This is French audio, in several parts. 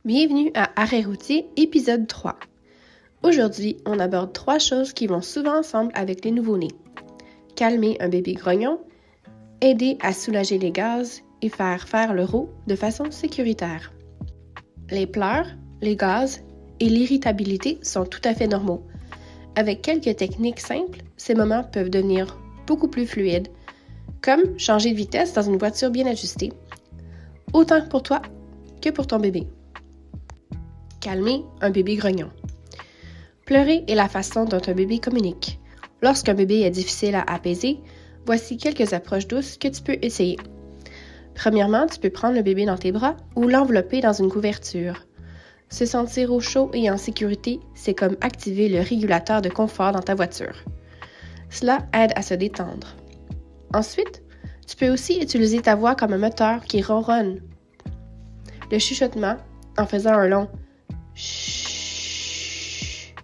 Bienvenue à Arrêt routier, épisode 3. Aujourd'hui, on aborde 3 choses qui vont souvent ensemble avec les nouveau-nés. Calmer un bébé grognon, aider à soulager les gaz et faire le RO de façon sécuritaire. Les pleurs, les gaz et l'irritabilité sont tout à fait normaux. Avec quelques techniques simples, ces moments peuvent devenir beaucoup plus fluides, comme changer de vitesse dans une voiture bien ajustée, autant pour toi que pour ton bébé. Calmer un bébé grognon. Pleurer est la façon dont un bébé communique. Lorsqu'un bébé est difficile à apaiser, voici quelques approches douces que tu peux essayer. Premièrement, tu peux prendre le bébé dans tes bras ou l'envelopper dans une couverture. Se sentir au chaud et en sécurité, c'est comme activer le régulateur de confort dans ta voiture. Cela aide à se détendre. Ensuite, tu peux aussi utiliser ta voix comme un moteur qui ronronne. Le chuchotement, en faisant un long chut,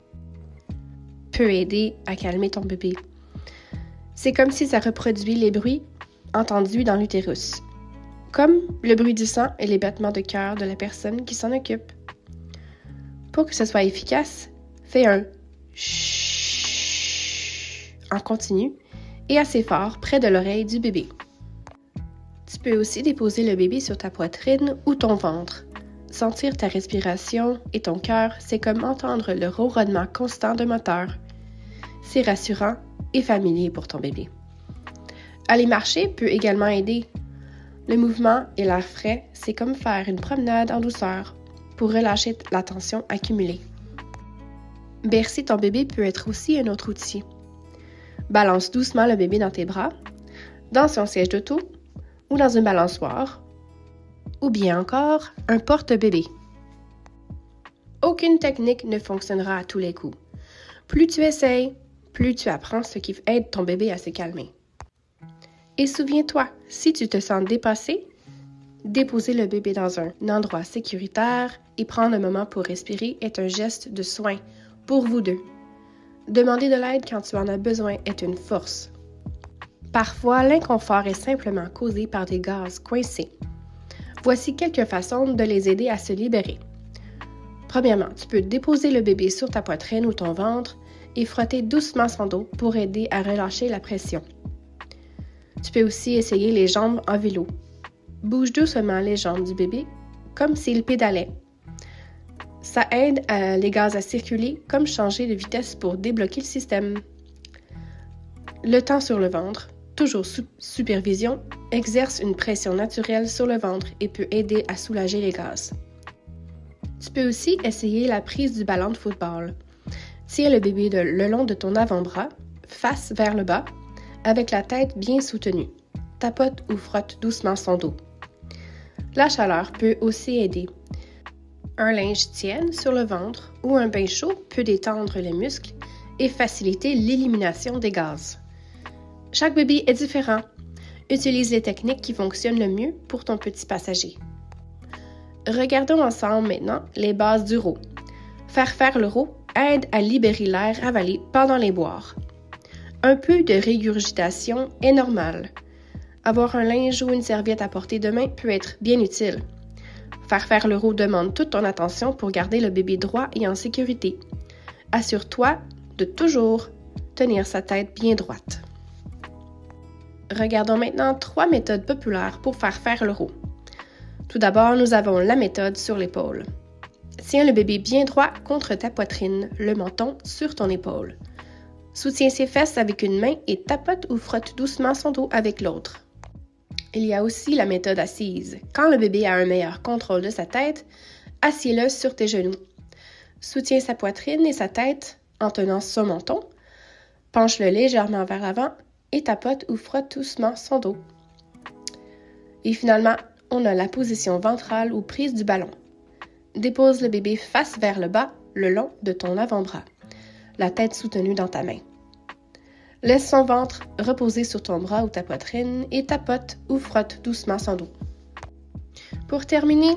peut aider à calmer ton bébé. C'est comme si ça reproduit les bruits entendus dans l'utérus, comme le bruit du sang et les battements de cœur de la personne qui s'en occupe. Pour que ce soit efficace, fais un chut en continu et assez fort près de l'oreille du bébé. Tu peux aussi déposer le bébé sur ta poitrine ou ton ventre. Sentir ta respiration et ton cœur, c'est comme entendre le ronronnement constant d'un moteur. C'est rassurant et familier pour ton bébé. Aller marcher peut également aider. Le mouvement et l'air frais, c'est comme faire une promenade en douceur pour relâcher la tension accumulée. Bercer ton bébé peut être aussi un autre outil. Balance doucement le bébé dans tes bras, dans son siège d'auto ou dans une balançoire, ou bien encore un porte-bébé. Aucune technique ne fonctionnera à tous les coups. Plus tu essayes, plus tu apprends ce qui aide ton bébé à se calmer. Et souviens-toi, si tu te sens dépassé, déposer le bébé dans un endroit sécuritaire et prendre un moment pour respirer est un geste de soin pour vous deux. Demander de l'aide quand tu en as besoin est une force. Parfois, l'inconfort est simplement causé par des gaz coincés. Voici quelques façons de les aider à se libérer. Premièrement, tu peux déposer le bébé sur ta poitrine ou ton ventre et frotter doucement son dos pour aider à relâcher la pression. Tu peux aussi essayer les jambes en vélo. Bouge doucement les jambes du bébé comme s'il pédalait. Ça aide les gaz à circuler, comme changer de vitesse pour débloquer le système. Le temps sur le ventre, toujours sous supervision, exerce une pression naturelle sur le ventre et peut aider à soulager les gaz. Tu peux aussi essayer la prise du ballon de football. Tiens le bébé le long de ton avant-bras, face vers le bas, avec la tête bien soutenue. Tapote ou frotte doucement son dos. La chaleur peut aussi aider. Un linge tiède sur le ventre ou un bain chaud peut détendre les muscles et faciliter l'élimination des gaz. Chaque bébé est différent. Utilise les techniques qui fonctionnent le mieux pour ton petit passager. Regardons ensemble maintenant les bases du RO. Faire le RO aide à libérer l'air avalé pendant les boires. Un peu de régurgitation est normal. Avoir un linge ou une serviette à portée de main peut être bien utile. Faire le RO demande toute ton attention pour garder le bébé droit et en sécurité. Assure-toi de toujours tenir sa tête bien droite. Regardons maintenant 3 méthodes populaires pour faire le RO. Tout d'abord, nous avons la méthode sur l'épaule. Tiens le bébé bien droit contre ta poitrine, le menton sur ton épaule. Soutiens ses fesses avec une main et tapote ou frotte doucement son dos avec l'autre. Il y a aussi la méthode assise. Quand le bébé a un meilleur contrôle de sa tête, assieds-le sur tes genoux. Soutiens sa poitrine et sa tête en tenant son menton. Penche-le légèrement vers l'avant et tapote ou frotte doucement son dos. Et finalement, on a la position ventrale ou prise du ballon. Dépose le bébé face vers le bas, le long de ton avant-bras, la tête soutenue dans ta main. Laisse son ventre reposer sur ton bras ou ta poitrine et tapote ou frotte doucement son dos. Pour terminer,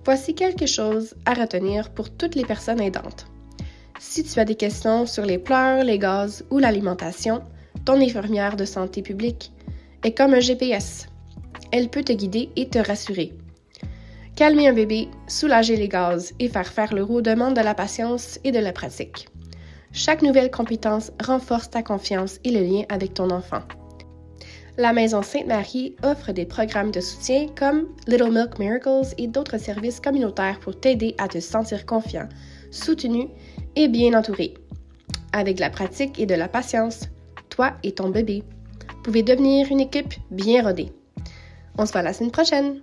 voici quelque chose à retenir pour toutes les personnes aidantes. Si tu as des questions sur les pleurs, les gaz ou l'alimentation, ton infirmière de santé publique est comme un GPS. Elle peut te guider et te rassurer. Calmer un bébé, soulager les gaz et faire le roux demande de la patience et de la pratique. Chaque nouvelle compétence renforce ta confiance et le lien avec ton enfant. La Maison Sainte-Marie offre des programmes de soutien comme Little Milk Miracles et d'autres services communautaires pour t'aider à te sentir confiant, soutenu et bien entouré. Avec de la pratique et de la patience, toi et ton bébé pouvez devenir une équipe bien rodée. On se voit la semaine prochaine!